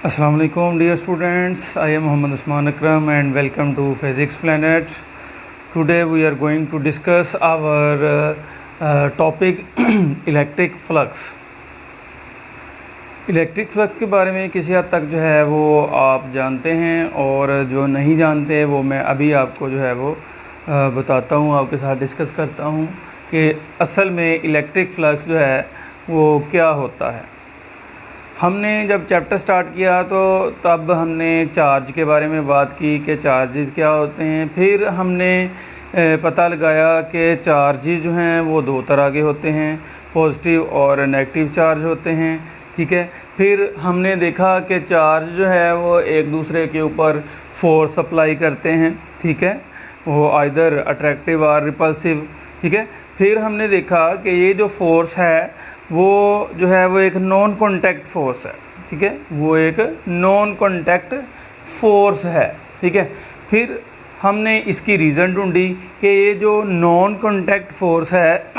Assalamu alaikum dear students, I am Muhammad Usman Akram and welcome to Physics Planet. Today we are going to discuss our topic electric flux. Electric flux के बारे में किसी हद तक जो है वो आप जानते हैं और जो नहीं जानते वो मैं अभी आपको जो है वो बताता हूँ, आपके साथ डिस्कस करता हूँ कि असल में इलेक्ट्रिक फ्लक्स जो है वो क्या होता है। हमने जब चैप्टर स्टार्ट किया तो तब हमने चार्ज के बारे में बात की कि चार्जेस क्या होते हैं। फिर हमने पता लगाया कि चार्जेस जो हैं वो दो तरह के होते हैं, पॉजिटिव और नेगेटिव चार्ज होते हैं, ठीक है। फिर हमने देखा कि चार्ज जो है वो एक दूसरे के ऊपर फोर्स अप्लाई करते हैं, ठीक है, वो आइदर अट्रैक्टिव और रिपल्सिव, ठीक है। फिर हमने देखा कि ये जो फोर्स है वो जो है वो एक नॉन कॉन्टैक्ट फोर्स है, ठीक है, वो एक नॉन कॉन्टैक्ट फोर्स है, ठीक है। फिर हमने इसकी रीज़न ढूंढी कि ये जो नॉन कॉन्टैक्ट फोर्स है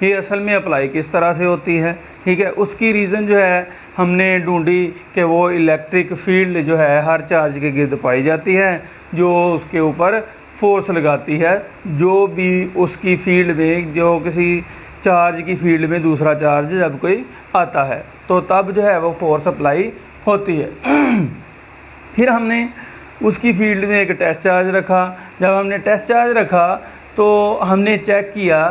ये असल में अप्लाई किस तरह से होती है, ठीक है। उसकी रीज़न जो है हमने ढूंढी कि वो इलेक्ट्रिक फील्ड जो है हर चार्ज के गिर्द पाई जाती है जो उसके ऊपर फोर्स लगाती है, जो भी उसकी फील्ड में, जो किसी चार्ज की फील्ड में दूसरा चार्ज जब कोई आता है तो तब जो है वो फोर्स अप्लाई होती है। फिर हमने उसकी फील्ड में एक टेस्ट चार्ज रखा। जब हमने टेस्ट चार्ज रखा तो हमने चेक किया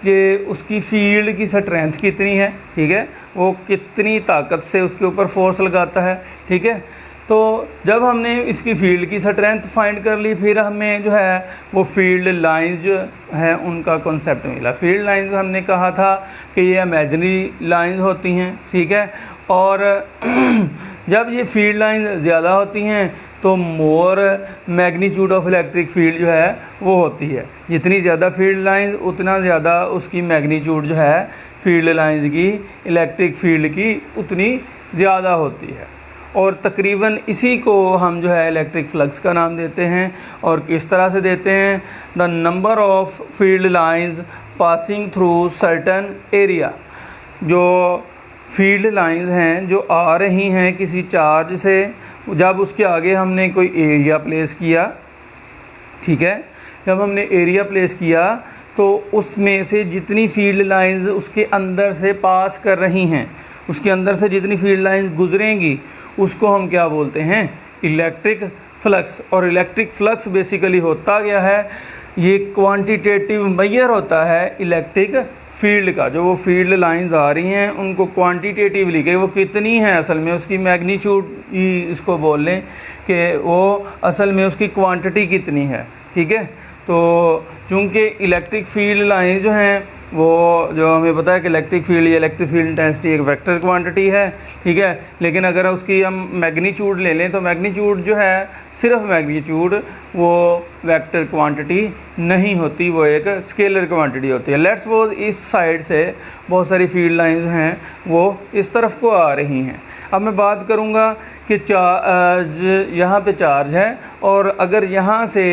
कि उसकी फील्ड की स्ट्रेंथ कितनी है, ठीक है, वो कितनी ताकत से उसके ऊपर फोर्स लगाता है, ठीक है। तो जब हमने इसकी फील्ड की स्ट्रेंथ फाइंड कर ली, फिर हमें जो है वो फील्ड लाइंस जो है उनका कॉन्सेप्ट मिला। फील्ड लाइंस हमने कहा था कि ये इमेजिनरी लाइंस होती हैं, ठीक है, और जब ये फील्ड लाइंस ज़्यादा होती हैं तो मोर मैग्नीट्यूड ऑफ इलेक्ट्रिक फील्ड जो है वो होती है। जितनी ज़्यादा फील्ड लाइंस उतना ज़्यादा उसकी मैग्नीट्यूड जो है फील्ड लाइंस की, इलेक्ट्रिक फील्ड की उतनी ज़्यादा होती है। और तकरीबन इसी को हम जो है इलेक्ट्रिक फ्लक्स का नाम देते हैं। और किस तरह से देते हैं? The number of field lines passing through certain area. जो फील्ड लाइंस हैं जो आ रही हैं किसी चार्ज से, जब उसके आगे हमने कोई एरिया प्लेस किया, ठीक है, जब हमने एरिया प्लेस किया तो उसमें से जितनी फील्ड लाइंस उसके अंदर से पास कर रही हैं, उसके अंदर से जितनी फील्ड लाइंस गुजरेंगी उसको हम क्या बोलते हैं? Electric flux. और इलेक्ट्रिक फ्लक्स बेसिकली होता क्या है? ये क्वांटिटेटिव मेजर होता है इलेक्ट्रिक फील्ड का। जो वो फील्ड लाइंस आ रही हैं उनको क्वांटिटेटिवली कि वो कितनी हैं, असल में उसकी मैग्नीट्यूड ही इसको बोल लें कि वो असल में उसकी क्वांटिटी कितनी है, ठीक है। तो चूँकि इलेक्ट्रिक फील्ड लाइन जो हैं वो जो हमें पता है कि इलेक्ट्रिक फील्ड इंटेंसिटी एक वेक्टर क्वांटिटी है, ठीक है, लेकिन अगर उसकी हम मैग्नीट्यूड ले लें तो मैग्नीट्यूड जो है सिर्फ मैग्नीट्यूड वो वेक्टर क्वांटिटी नहीं होती, वो एक स्केलर क्वांटिटी होती है। लेट्स सपोज इस साइड से बहुत सारी फील्ड लाइंस हैं वो इस तरफ को आ रही हैं। अब मैं बात करूंगा कि चार्ज, यहाँ पे चार्ज है और अगर यहाँ से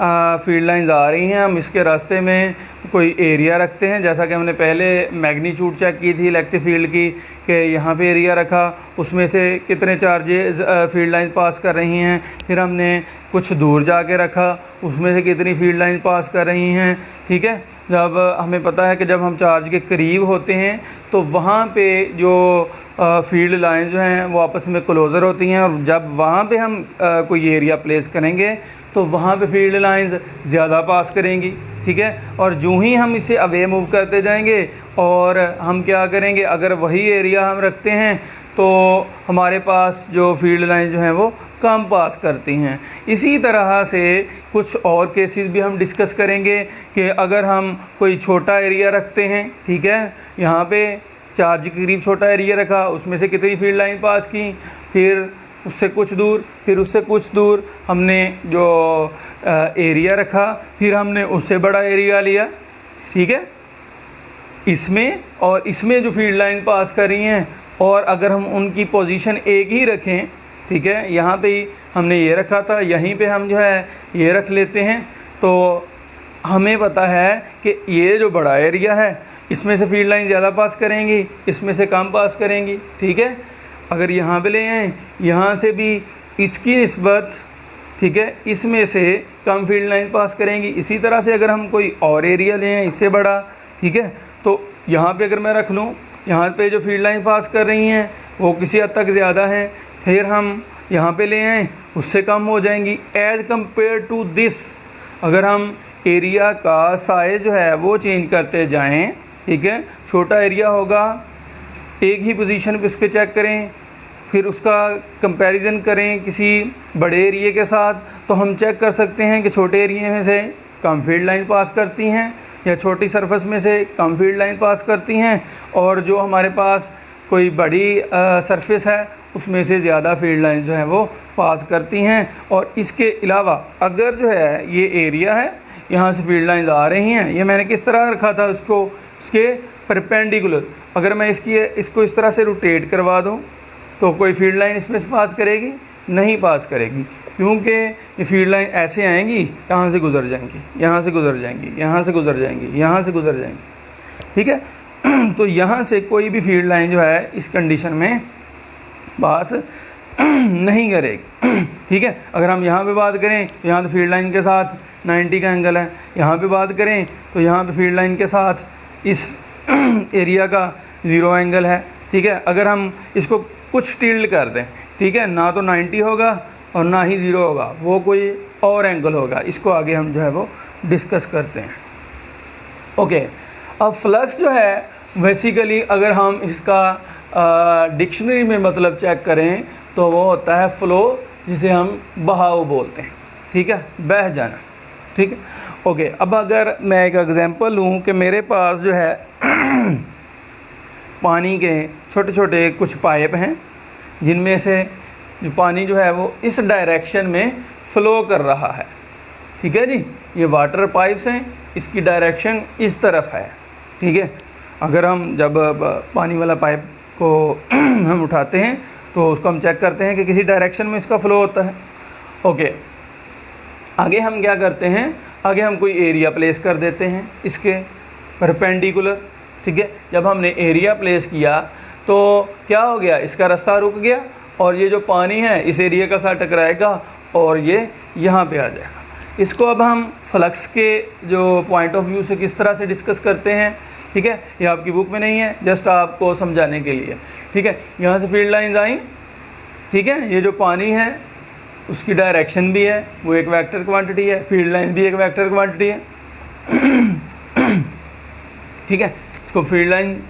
फील्ड लाइंस आ रही हैं, हम इसके रास्ते में कोई एरिया रखते हैं, जैसा कि हमने पहले मैग्नीट्यूड चेक की थी इलेक्ट्रिक फील्ड की कि यहाँ पे एरिया रखा, उसमें से कितने चार्जेस फील्ड लाइंस पास कर रही हैं। फिर हमने कुछ दूर जाके रखा, उसमें से कितनी फील्ड लाइंस पास कर रही हैं, ठीक है। जब हमें पता है कि जब हम चार्ज के करीब होते हैं तो वहाँ पे जो फील्ड लाइंस जो हैं वो आपस में क्लोज़र होती हैं, और जब वहाँ पे हम कोई एरिया प्लेस करेंगे तो वहाँ पे फील्ड लाइंस ज़्यादा पास करेंगी, ठीक है। और जो ही हम इसे अवे मूव करते जाएंगे और हम क्या करेंगे, अगर वही एरिया हम रखते हैं तो हमारे पास जो फील्ड लाइंस जो हैं वो कम पास करती हैं। इसी तरह से कुछ और केसेस भी हम डिस्कस करेंगे कि अगर हम कोई छोटा एरिया रखते हैं, ठीक है, यहाँ पे चार्ज के करीब छोटा एरिया रखा, उसमें से कितनी फील्ड लाइन पास की, फिर उससे कुछ दूर, फिर उससे कुछ दूर हमने जो एरिया रखा, फिर हमने उससे बड़ा एरिया लिया, ठीक है, इसमें और इसमें जो फील्ड लाइन पास कर रही हैं, और अगर हम उनकी पोजीशन एक ही रखें, ठीक है, यहाँ पे ही हमने ये रखा था, यहीं पे हम जो है ये रख लेते हैं, तो हमें पता है कि ये जो बड़ा एरिया है इसमें से फील्ड लाइन ज़्यादा पास करेंगी, इसमें से कम पास करेंगी, ठीक है। अगर यहाँ पे ले आएँ, यहाँ से भी इसकी निस्बत, ठीक है, इसमें से कम फील्ड लाइन पास करेंगी। इसी तरह से अगर हम कोई और एरिया ले आएँ इससे बड़ा, ठीक है, तो यहाँ पे अगर मैं रख लूँ, यहाँ पे जो फील्ड लाइन पास कर रही हैं वो किसी हद तक ज़्यादा हैं, फिर हम यहाँ पे ले आएँ उससे कम हो जाएंगी। एज़ कम्पेयर टू दिस, अगर हम एरिया का साइज़ जो है वो चेंज करते जाएं, ठीक है, छोटा एरिया होगा, एक ही पोजीशन पे उसके चेक करें, फिर उसका कंपैरिजन करें किसी बड़े एरिया के साथ, तो हम चेक कर सकते हैं कि छोटे एरिया में से कम फील्ड लाइन पास करती हैं या छोटी सरफेस में से कम फील्ड लाइन पास करती हैं, और जो हमारे पास कोई बड़ी सरफेस है उसमें से ज़्यादा फील्ड लाइन जो है वो पास करती हैं। और इसके अलावा अगर जो है ये एरिया है, यहाँ से फील्ड लाइंस आ रही हैं, ये मैंने किस तरह रखा था उसको, उसके परपेंडिकुलर, अगर मैं इसको इस तरह से रोटेट करवा दूँ तो कोई फील्ड लाइन इसमें से पास करेगी? नहीं पास करेगी, क्योंकि ये फील्ड लाइन ऐसे आएंगी, यहाँ से गुजर जाएंगी, यहाँ से गुजर जाएंगी, यहाँ से गुजर जाएंगी, यहाँ से गुजर जाएंगी, ठीक है। तो यहाँ से कोई भी फील्ड लाइन जो है इस कंडीशन में पास नहीं करेगी, ठीक है। अगर हम यहाँ पे बात करें तो यहाँ तो फील्ड लाइन के साथ 90 का एंगल है, यहाँ पे बात करें तो यहाँ पे फील्ड लाइन के साथ इस एरिया का 0 एंगल है, ठीक है। अगर हम इसको कुछ टिल्ड कर दें, ठीक है, ना तो 90 होगा और ना ही 0 होगा, वो कोई और एंगल होगा, इसको आगे हम जो है वो डिस्कस करते हैं। ओके, अब फ्लक्स जो है बेसिकली अगर हम इसका डिक्शनरी में मतलब चेक करें तो वो होता है फ़्लो, जिसे हम बहाव बोलते हैं, ठीक है, बह जाना, ठीक है। ओके, अब अगर मैं एक एग्जांपल लूँ कि मेरे पास जो है पानी के छोटे छोटे कुछ पाइप हैं, जिनमें से जो पानी जो है वो इस डायरेक्शन में फ़्लो कर रहा है, ठीक है जी। ये वाटर पाइप्स हैं, इसकी डायरेक्शन इस तरफ है, ठीक है। अगर हम जब पानी वाला पाइप को हम उठाते हैं तो उसको हम चेक करते हैं कि किसी डायरेक्शन में इसका फ़्लो होता है। ओके, आगे हम क्या करते हैं, आगे हम कोई एरिया प्लेस कर देते हैं इसके परपेंडिकुलर, ठीक है। जब हमने एरिया प्लेस किया तो क्या हो गया, इसका रास्ता रुक गया और ये जो पानी है इस एरिया का साथ टकराएगा और ये यहाँ पे आ जाएगा। इसको अब हम फ्लक्स के जो पॉइंट ऑफ व्यू से किस तरह से डिस्कस करते हैं, ठीक है, ये आपकी बुक में नहीं है, जस्ट आपको समझाने के लिए, ठीक है। यहाँ से फील्ड लाइंस आई, ठीक है, ये जो पानी है उसकी डायरेक्शन भी है, वो एक वेक्टर क्वांटिटी है, फील्ड लाइन भी एक वेक्टर क्वांटिटी है, ठीक है। इसको फील्ड लाइन,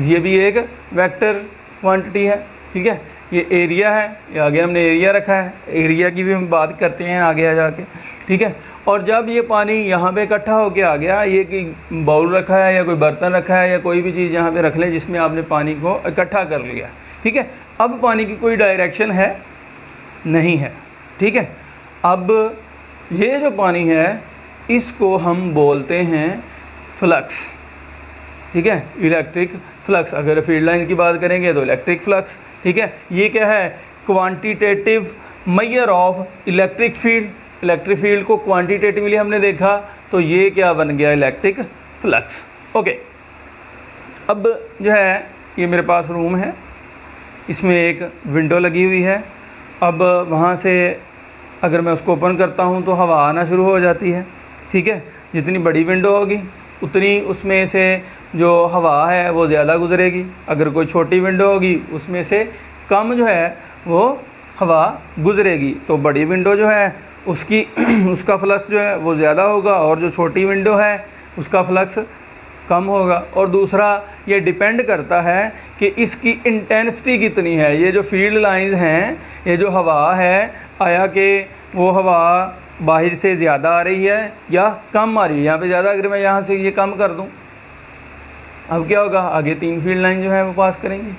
ये भी एक वेक्टर क्वांटिटी है, ठीक है। ये एरिया है, ये आगे हमने एरिया रखा है, एरिया की भी हम बात करते हैं आगे आ जाके, ठीक है। और जब ये पानी यहाँ पे इकट्ठा होके आ गया, ये कि बाउल रखा है या कोई बर्तन रखा है या कोई भी चीज़ यहाँ पे रख लें जिसमें आपने पानी को इकट्ठा कर लिया, ठीक है। अब पानी की कोई डायरेक्शन है नहीं है, ठीक है। अब ये जो पानी है इसको हम बोलते हैं फ्लक्स, ठीक है, इलेक्ट्रिक फ्लक्स। अगर फील्ड लाइन की बात करेंगे तो इलेक्ट्रिक फ्लक्स, ठीक है। ये क्या है, quantitative measure of electric field. Electric field को क्वांटिटेटिवली हमने देखा तो ये क्या बन गया, इलेक्ट्रिक फ्लक्स। ओके, अब जो है ये मेरे पास रूम है, इसमें एक विंडो लगी हुई है। अब वहाँ से अगर मैं उसको ओपन करता हूँ तो हवा आना शुरू हो जाती है, ठीक है। जितनी बड़ी विंडो होगी उतनी उसमें से जो हवा है वो ज़्यादा गुजरेगी। अगर कोई छोटी विंडो होगी उसमें से कम जो है वो हवा गुजरेगी। तो बड़ी विंडो जो है उसकी उसका फ्लक्स जो है वो ज़्यादा होगा और जो छोटी विंडो है उसका फ्लक्स कम होगा। और दूसरा ये डिपेंड करता है कि इसकी इंटेंसिटी कितनी है। ये जो फील्ड लाइंस हैं, ये जो हवा है, आया कि वो हवा बाहर से ज़्यादा आ रही है या कम आ रही है। यहाँ पे ज़्यादा, अगर मैं यहाँ से ये कम कर दूँ अब क्या होगा, आगे 3 फील्ड लाइन जो है वो पास करेंगी,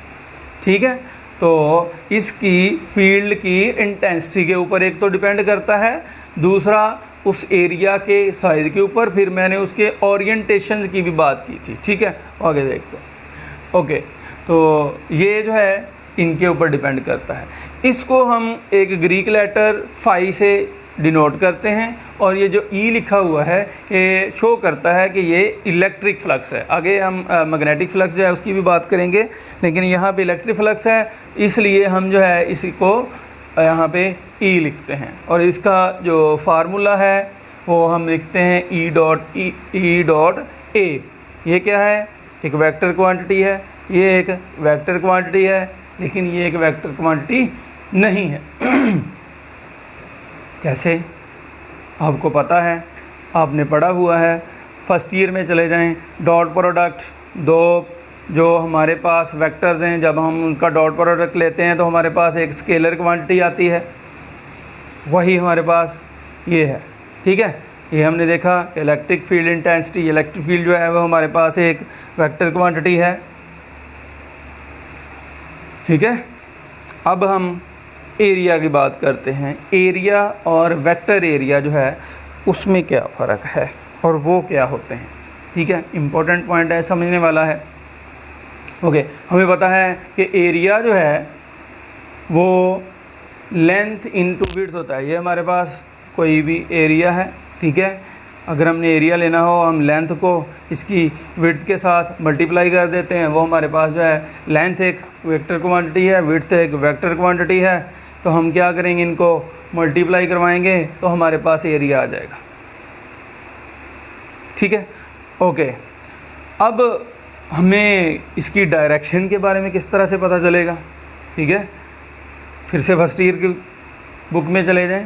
ठीक है। तो इसकी फील्ड की इंटेंसिटी के ऊपर एक तो डिपेंड करता है, दूसरा उस एरिया के साइज़ के ऊपर, फिर मैंने उसके ओरिएंटेशन की भी बात की थी, ठीक है। आगे देखते हैं। ओके, तो ये जो है इनके ऊपर डिपेंड करता है। इसको हम एक ग्रीक लेटर फाई से डिनोट करते हैं, और ये जो ई लिखा हुआ है ये शो करता है कि ये इलेक्ट्रिक फ्लक्स है। आगे हम मैग्नेटिक फ्लक्स जो है उसकी भी बात करेंगे, लेकिन यहाँ पे इलेक्ट्रिक फ्लक्स है, इसलिए हम जो है इसी को यहाँ पे ई लिखते हैं। और इसका जो फार्मूला है वो हम लिखते हैं ई डॉट ए। ये क्या है? एक वेक्टर क्वांटिटी है, ये एक वेक्टर क्वांटिटी है, लेकिन ये एक वेक्टर क्वांटिटी नहीं है। कैसे? आपको पता है, आपने पढ़ा हुआ है, फर्स्ट ईयर में चले जाएं, डॉट प्रोडक्ट, दो जो हमारे पास वेक्टर्स हैं, जब हम उनका डॉट प्रोडक्ट लेते हैं तो हमारे पास एक स्केलर क्वांटिटी आती है, वही हमारे पास ये है। ठीक है, ये हमने देखा electric field intensity, electric field जो है वो हमारे पास एक वेक्टर क्वांटिटी है। ठीक है, अब हम एरिया की बात करते हैं। एरिया और वेक्टर एरिया जो है उसमें क्या फ़र्क है और वो क्या होते हैं? ठीक है, इम्पोर्टेंट पॉइंट है, समझने वाला है। ओके, हमें पता है कि एरिया जो है वो लेंथ इनटू विड्थ होता है। ये हमारे पास कोई भी एरिया है, ठीक है, अगर हमने एरिया लेना हो हम लेंथ को इसकी विड्थ के साथ मल्टीप्लाई कर देते हैं, वो हमारे पास जो है लेंथ एक वेक्टर क्वांटिटी है, विड्थ एक वेक्टर क्वांटिटी है, तो हम क्या करेंगे, इनको मल्टीप्लाई करवाएंगे तो हमारे पास एरिया आ जाएगा। ठीक है, ओके। अब हमें इसकी डायरेक्शन के बारे में किस तरह से पता चलेगा? ठीक है, फिर से फर्स्ट ईयर की बुक में चले जाएं।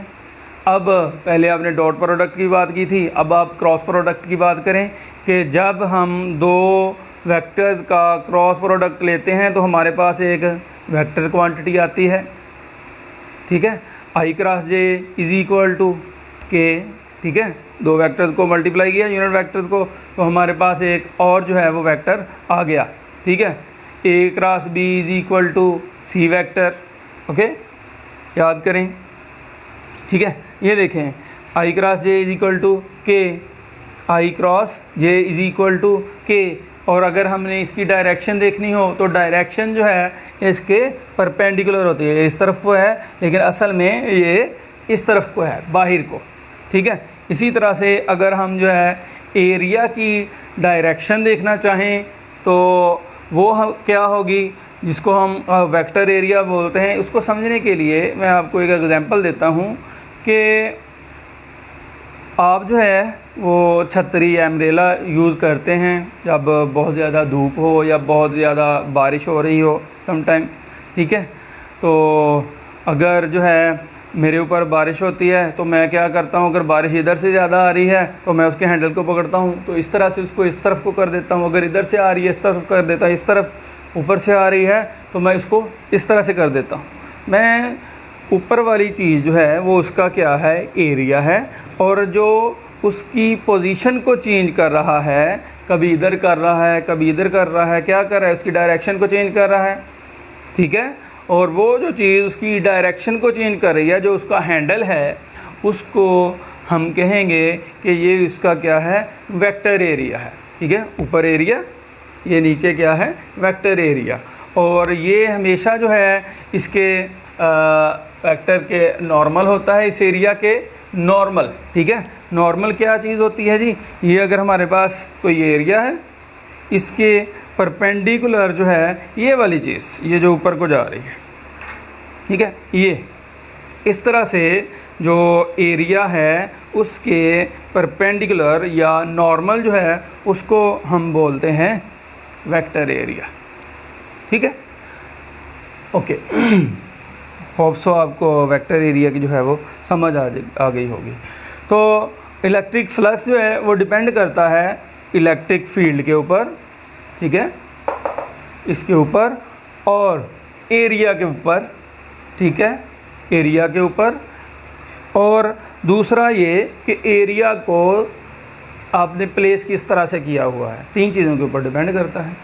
अब पहले आपने डॉट प्रोडक्ट की बात की थी, अब आप क्रॉस प्रोडक्ट की बात करें कि जब हम दो वेक्टर का क्रॉस प्रोडक्ट लेते हैं तो हमारे पास एक वेक्टर क्वांटिटी आती है। ठीक है, i cross j is equal to k. ठीक है, दो वेक्टर्स को मल्टीप्लाई किया यूनिट वेक्टर्स को, तो हमारे पास एक और जो है वो वेक्टर आ गया। ठीक है, a cross b is equal to c vector. Okay, याद करें। ठीक है, ये देखें, i cross j is equal to k, i cross j is equal to k. और अगर हमने इसकी डायरेक्शन देखनी हो तो डायरेक्शन जो है इसके परपेंडिकुलर होती है, इस तरफ को है, लेकिन असल में ये इस तरफ को है, बाहर को। ठीक है, इसी तरह से अगर हम जो है एरिया की डायरेक्शन देखना चाहें तो वो क्या होगी, जिसको हम वेक्टर एरिया बोलते हैं। उसको समझने के लिए मैं आपको एक एग्जांपल देता हूँ कि आप जो है वो छतरी एम्ब्रेला यूज़ करते हैं जब बहुत ज़्यादा धूप हो या बहुत ज़्यादा बारिश हो रही हो समटाइम। ठीक है, तो अगर जो है मेरे ऊपर बारिश होती है तो मैं क्या करता हूँ, अगर बारिश इधर से ज़्यादा आ रही है तो मैं उसके हैंडल को पकड़ता हूँ, तो इस तरह से उसको इस तरफ को कर देता हूँ। अगर इधर से आ रही है इस तरफ कर देता हूँ, इस तरफ ऊपर से आ रही है तो मैं इसको इस तरह से कर देता हूँ। मैं ऊपर वाली चीज़ जो है वो उसका क्या है, एरिया है, और जो उसकी पोजीशन को चेंज कर रहा है, कभी इधर कर रहा है कभी इधर कर रहा है, क्या कर रहा है, उसकी डायरेक्शन को चेंज कर रहा है। ठीक है, और वो जो चीज़ उसकी डायरेक्शन को चेंज कर रही है, जो उसका हैंडल है, उसको हम कहेंगे कि ये इसका क्या है, वेक्टर एरिया है। ठीक है, ऊपर एरिया, ये नीचे क्या है, वेक्टर एरिया। और ये हमेशा जो है इसके वेक्टर के नॉर्मल होता है, इस एरिया के नॉर्मल। ठीक है, नॉर्मल क्या चीज़ होती है जी, ये अगर हमारे पास कोई एरिया है, इसके परपेंडिकुलर जो है ये वाली चीज़, ये जो ऊपर को जा रही है, ठीक है, ये इस तरह से जो एरिया है उसके परपेंडिकुलर या नॉर्मल जो है उसको हम बोलते हैं वेक्टर एरिया। ठीक है, ओके। होप सो आपको वेक्टर एरिया की जो है वो समझ आ गई होगी। तो इलेक्ट्रिक फ्लक्स जो है वो डिपेंड करता है इलेक्ट्रिक फील्ड के ऊपर, ठीक है, इसके ऊपर और एरिया के ऊपर। ठीक है, एरिया के ऊपर, और दूसरा ये कि एरिया को आपने प्लेस किस तरह से किया हुआ है, तीन चीज़ों के ऊपर डिपेंड करता है।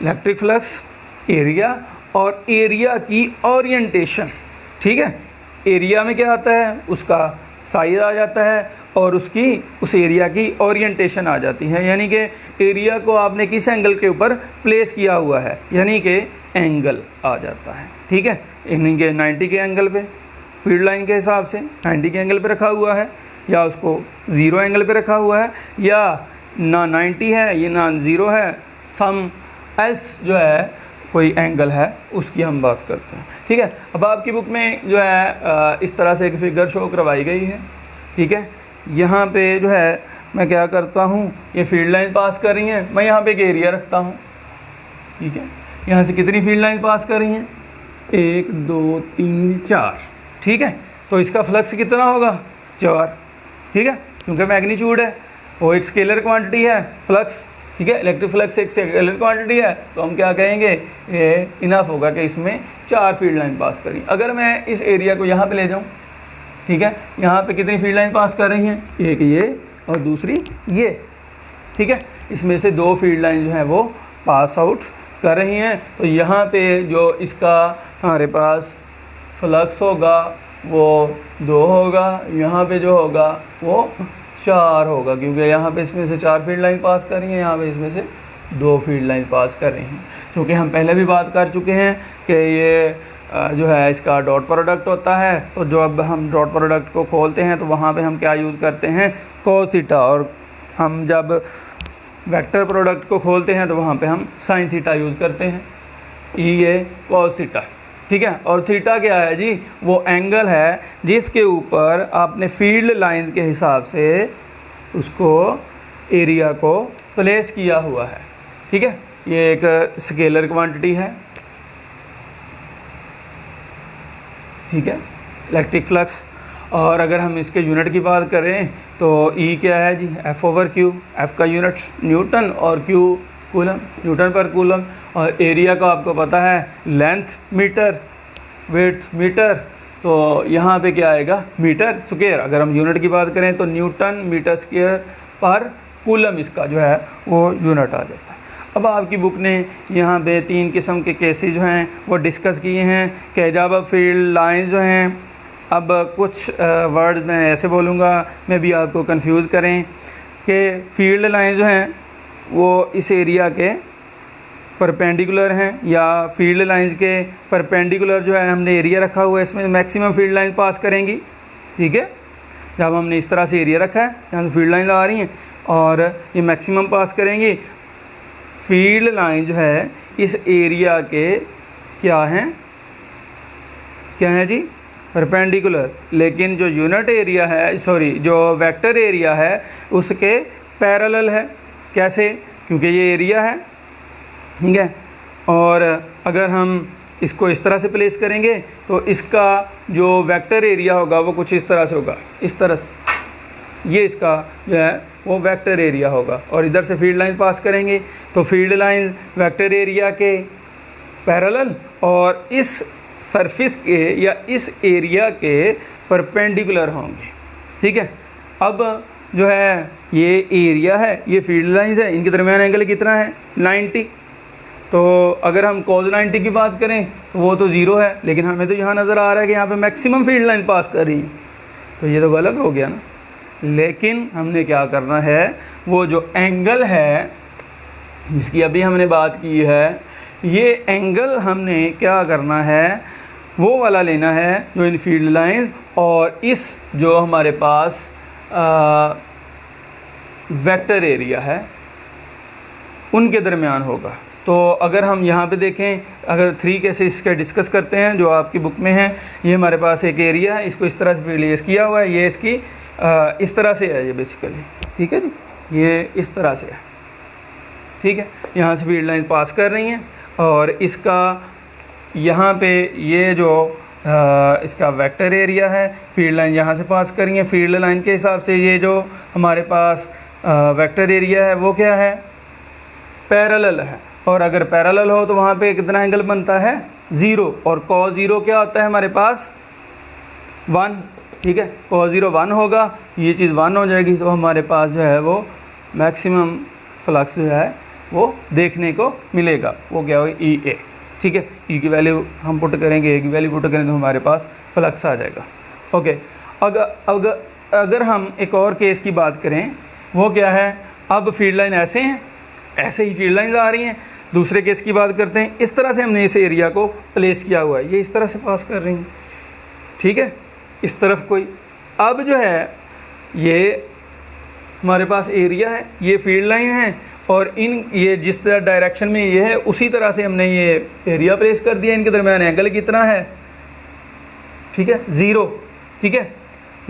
इलेक्ट्रिक फ्लक्स, एरिया और एरिया की ओरिएंटेशन। ठीक है, एरिया में क्या आता है, उसका साइज आ जाता है और उसकी उस एरिया की ओरिएंटेशन आ जाती है, यानी कि एरिया को आपने किस एंगल के ऊपर प्लेस किया हुआ है, यानी कि एंगल आ जाता है। ठीक है, यानी कि 90 के एंगल पे। फील्ड लाइन के हिसाब से 90 के एंगल पे रखा हुआ है, या उसको 0 एंगल पे रखा हुआ है, या ना 90 है ये ना 0 है, सम एल्स जो है कोई एंगल है उसकी हम बात करते हैं। ठीक है, अब आपकी बुक में जो है इस तरह से एक फिगर शो करवाई गई है। ठीक है, यहाँ पे जो है मैं क्या करता हूँ, ये फील्ड लाइन पास कर रही हैं, मैं यहाँ पे एक एरिया रखता हूँ। ठीक है, यहाँ से कितनी फील्ड लाइन पास कर रही हैं, 1 2 3 4। ठीक है, तो इसका फ्लक्स कितना होगा, 4। ठीक है, क्योंकि मैग्नीट्यूड है, वो एक स्केलर क्वांटिटी है फ्लक्स। ठीक है, इलेक्ट्रिक फ्लक्स एक स्केलर क्वांटिटी है, तो हम क्या कहेंगे, ये इनफ होगा कि इसमें 4 फील्ड लाइन पास करी। अगर मैं इस एरिया को यहाँ पे ले जाऊँ, ठीक है, यहाँ पे कितनी फील्ड लाइन पास कर रही हैं, एक ये और दूसरी ये। ठीक है, इसमें से 2 फील्ड लाइन जो है वो पास आउट कर रही हैं, तो यहाँ पे जो इसका हमारे पास फ्लक्स होगा वो 2 होगा, यहाँ पे जो होगा वो 4 होगा, क्योंकि यहाँ पे इसमें से 4 फील्ड लाइन पास कर रही हैं, यहाँ पे इसमें से 2 फील्ड लाइन पास कर रही हैं। क्योंकि हम पहले भी बात कर चुके हैं कि ये जो है इसका डॉट प्रोडक्ट होता है, तो जब हम डॉट प्रोडक्ट को खोलते हैं तो वहाँ पे हम क्या यूज़ करते हैं, कॉस थीटा, और हम जब वेक्टर प्रोडक्ट को खोलते हैं तो वहाँ पे हम साइन थीटा यूज़ करते हैं, ये कॉस थीटा। ठीक है, और थीटा क्या है जी, वो एंगल है जिसके ऊपर आपने फील्ड लाइन के हिसाब से उसको एरिया को प्लेस किया हुआ है। ठीक है, ये एक स्केलर क्वांटिटी है। ठीक है, इलेक्ट्रिक फ्लक्स। और अगर हम इसके यूनिट की बात करें तो ई क्या है जी, F/Q। F का यूनिट न्यूटन और Q कूलम, न्यूटन पर कूलम। और एरिया का आपको पता है लेंथ मीटर, विड्थ मीटर, तो यहाँ पे क्या आएगा, मीटर स्क्वायर। अगर हम यूनिट की बात करें तो न्यूटन मीटर स्क्वायर पर कूलम इसका जो है वो यूनिट आ जाता है। अब आपकी बुक ने यहाँ पे 3 किस्म के केसेस जो हैं वो डिस्कस किए हैं कि जब फील्ड लाइन जो हैं, अब कुछ वर्ड मैं ऐसे बोलूँगा मैं भी आपको कंफ्यूज करें कि फील्ड लाइन जो हैं वो इस एरिया के परपेंडिकुलर हैं, या फील्ड लाइन के परपेंडिकुलर जो है हमने एरिया रखा हुआ है, इसमें मैक्सिमम फील्ड लाइन पास करेंगी। ठीक है, जब हमने इस तरह से एरिया रखा है, यहाँ से फील्ड लाइन आ रही हैं और ये मैक्सिमम पास करेंगी। फील्ड लाइन जो है इस एरिया के क्या हैं, क्या है जी, परपेंडिकुलर। लेकिन जो यूनिट एरिया है, सॉरी जो वेक्टर एरिया है उसके पैरेलल है। कैसे, क्योंकि ये एरिया है। ठीक है, और अगर हम इसको इस तरह से प्लेस करेंगे तो इसका जो वेक्टर एरिया होगा वो कुछ इस तरह से होगा, इस तरह से, ये इसका जो है वो वेक्टर एरिया होगा। और इधर से फील्ड लाइन पास करेंगे तो फील्ड लाइन वेक्टर एरिया के पैरेलल और इस सरफेस के या इस एरिया के परपेंडिकुलर होंगे। ठीक है, अब जो है ये एरिया है, ये फील्ड लाइन है, इनके दरमियान एंगल कितना है, 90। तो अगर हम cos 90 की बात करें तो वो तो 0 है, लेकिन हमें तो यहाँ नज़र आ रहा है कि यहाँ पे मैक्सिमम फील्ड लाइन पास कर रही है, तो ये तो गलत हो गया ना। लेकिन हमने क्या करना है, वो जो एंगल है जिसकी अभी हमने बात की है, ये एंगल हमने क्या करना है, वो वाला लेना है जो इन फील्ड लाइन और इस जो हमारे पास वेक्टर एरिया है उनके दरमियान होगा। तो अगर हम यहाँ पे देखें, अगर 3 केसेस का डिस्कस करते हैं जो आपकी बुक में है, ये हमारे पास एक एरिया है, इसको इस तरह से प्लेस किया हुआ है, ये इसकी इस तरह से है ये बेसिकली। ठीक है जी, ये इस तरह से है। ठीक है, यहाँ से फील्ड लाइन पास कर रही हैं और इसका यहाँ पे ये जो इसका वेक्टर एरिया है, फील्ड लाइन यहाँ से पास कर रही है। फील्ड लाइन के हिसाब से ये जो हमारे पास वेक्टर एरिया है वो क्या है, पैरेलल है। और अगर पैरेलल हो तो वहाँ पे कितना एंगल बनता है, 0। और cos 0 क्या होता है हमारे पास, 1। ठीक है, cos 0 1 होगा, ये चीज़ 1 हो जाएगी, तो हमारे पास जो है वो मैक्सिमम फ्लक्स जो है वो देखने को मिलेगा। वो क्या होगा, EA। ठीक है, E की वैल्यू हम पुट करेंगे, A की वैल्यू पुट करेंगे तो हमारे पास फ्लक्स आ जाएगा। ओके, अगर हम एक और केस की बात करें, वो क्या है, अब फील्ड लाइन ऐसे हैं, ऐसे ही फील्ड लाइन आ रही हैं। दूसरे केस की बात करते हैं, इस तरह से हमने इस एरिया को प्लेस किया हुआ है, ये इस तरह से पास कर रही हैं। ठीक है, इस तरफ कोई। अब जो है ये हमारे पास एरिया है, ये फील्ड लाइन है, और ये जिस तरह डायरेक्शन में ये है उसी तरह से हमने ये एरिया प्लेस कर दिया। इनके दरमियान एंगल कितना है, ठीक है, 0, ठीक है।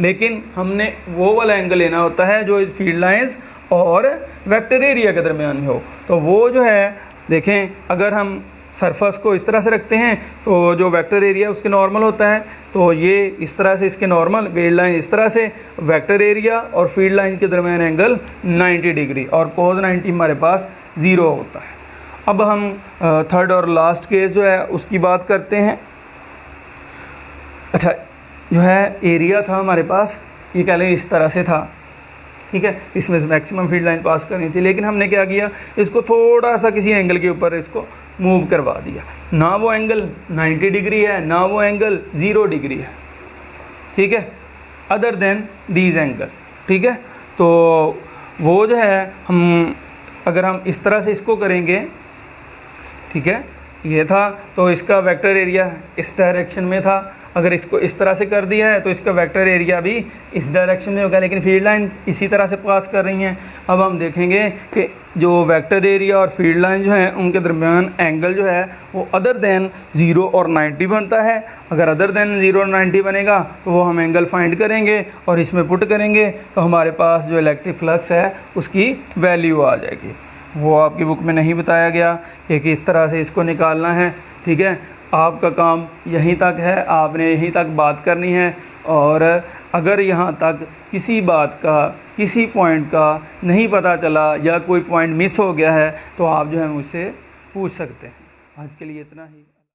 लेकिन हमने वो वाला एंगल लेना होता है जो फील्ड लाइंस और वेक्टर एरिया के दरमियान में हो। तो वो जो है देखें, अगर हम सरफेस को इस तरह से रखते हैं तो जो वेक्टर एरिया उसके नॉर्मल होता है, तो ये इस तरह से इसके नॉर्मल, फील्ड लाइन इस तरह से, वेक्टर एरिया और फील्ड लाइन के दरमियान एंगल 90 डिग्री, और cos 90 हमारे पास 0 होता है। अब हम थर्ड और लास्ट केस जो है उसकी बात करते हैं। अच्छा, जो है एरिया था हमारे पास, ये कह लें इस तरह से था, ठीक है, इसमें से मैक्सिमम फील्ड लाइन पास करनी थी, लेकिन हमने क्या किया, इसको थोड़ा सा किसी एंगल के ऊपर इसको मूव करवा दिया। ना वो एंगल 90 डिग्री है, ना वो एंगल 0 डिग्री है, ठीक है, अदर देन दीज एंगल, ठीक है। तो वो जो है अगर हम इस तरह से इसको करेंगे, ठीक है, ये था तो इसका वेक्टर एरिया इस डायरेक्शन में था। अगर इसको इस तरह से कर दिया है तो इसका वेक्टर एरिया भी इस डायरेक्शन में होगा, लेकिन फील्ड लाइन इसी तरह से पास कर रही हैं। अब हम देखेंगे कि जो वेक्टर एरिया और फील्ड लाइन जो है उनके दरमियान एंगल जो है वो अदर देन 0 और 90 बनता है। अगर अदर देन 0 और 90 बनेगा तो वो हम एंगल फाइंड करेंगे और इसमें पुट करेंगे, तो हमारे पास जो इलेक्ट्रिक फ्लक्स है उसकी वैल्यू आ जाएगी। वो आपकी बुक में नहीं बताया गया कि किस तरह से इसको निकालना है, ठीक है। आपका काम यहीं तक है, आपने यहीं तक बात करनी है, और अगर यहाँ तक किसी बात का, किसी पॉइंट का नहीं पता चला या कोई पॉइंट मिस हो गया है तो आप जो है मुझसे पूछ सकते हैं। आज के लिए इतना ही।